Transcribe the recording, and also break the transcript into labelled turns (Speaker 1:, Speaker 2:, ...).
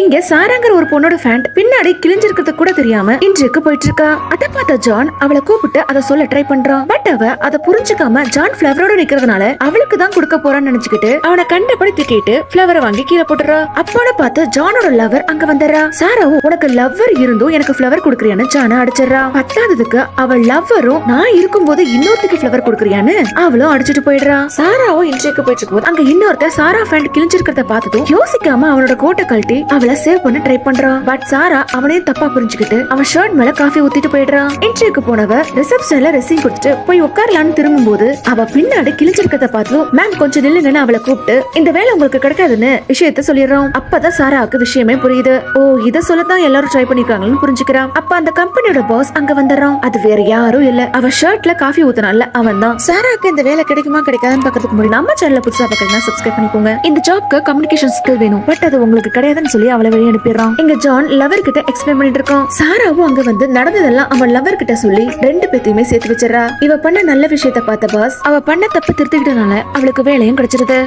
Speaker 1: இங்க சாராங்கிற ஒரு பொண்ணோட ஃபேண்ட் பின்னாடி கிழிஞ்சிருக்கிறது கூட தெரியாம இன்றைக்கு போயிட்டு இருக்கா. அத பார்த்த ஜான் அவளை கூப்பிட்டு அதை சொல்ல ட்ரை பண்றான். பட் அவ அதை புரிஞ்சுக்காம ஜான் பிளவரோட நிக்கிறதுனால அவளுக்கு தான் கொடுக்க போறான்னு நினைச்சுக்கிட்டு அவனை கண்டபடி திட்டிட்டு பிளவரை வாங்கி கீழே போட்டுறா. அப்போட பார்த்து ஜானோட லவர் அங்க வந்துடுறா. சாராவும் உனக்கு லவ்வர் இருந்தும் எனக்கு பிளவர் கொடுக்குறியான்னு ஜான அடிச்சிடறா. பத்தாததுக்கு அவள் லவ்வரும் நான் இருக்கும்போது இன்னொருத்துக்கு பிளவர் கொடுக்குறியான்னு அவளும் அடிச்சுட்டு போயிடுறா. சாராவும் இன்றைக்கு போயிட்டு இருக்கும்போது அங்க இன்னொருத்த சாரா ஃபேண்ட் கிழிஞ்சிருக்கிறத பார்த்ததும் யோசிக்காம அவனோட கோட்டை கழட்டி அவளை சேவ் பண்ண ட்ரை பண்றான். பட் சாரா அவனையும் தப்பா புரிஞ்சுக்கிட்டு அவன் ஷர்ட் மேல காஃபி ஊத்திட்டு போயிடுறான். இன்டர்வியூக்கு போனவ ரிசப்ஷன்ல ரெசிங் கொடுத்துட்டு போய் உட்காரலான்னு திரும்பும் போது அவ பின்னாடி கிழிஞ்சிருக்கிறத பார்த்து மேம் கொஞ்சம் நில்லுங்கன்னு அவளை கூப்பிட்டு இந்த வேலை உங்களுக்கு கிடைக்காதுன்னு விஷயத்த சொல்லிடுறான். அப்பதான் சாராவுக்கு விஷயமே புரியுது. ஓ இத சொல்லத்தான் எல்லாரும் ட்ரை பண்ணிருக்காங்கன்னு புரிஞ்சுக்கிறான். அப்ப அந்த கம்பெனியோட பாஸ் அங்க வந்துடுறான். அது வேற யாரும் இல்ல, அவ ஷர்ட்ல காஃபி ஊத்துனால அவன் தான். சாராக்கு இந்த வேலை கிடைக்குமா கிடைக்காதுன்னு பாக்கிறதுக்கு முன்னாடி நம்ம சேனலை புதுசா பாக்கிறீங்கன்னா சப்ஸ்கிரைப் பண்ணிக்கோங்க. இந்த ஜாப்க்கு கம்யூனிகேஷன் ஸ்கில் வேணும், பட் அது உங்களுக்கு கிடையாதுன்னு சொல்லி அவளை வெளியே அனுப்பிடுறான். இங்க ஜான் லவர் கிட்ட எக்ஸ்பிளைன் பண்ணிட்டு இருக்கான். சாராவும் அங்க வந்து நடந்ததெல்லாம் அவன் லவர் கிட்ட சொல்லி ரெண்டு பேத்தையுமே சேர்த்து வச்சிடறா. இவ பண்ண நல்ல விஷயத்த பார்த்த பாஸ் அவ பண்ண தப்பு திருத்திக்கிட்டனால அவளுக்கு வேலையும் கிடைச்சிருது.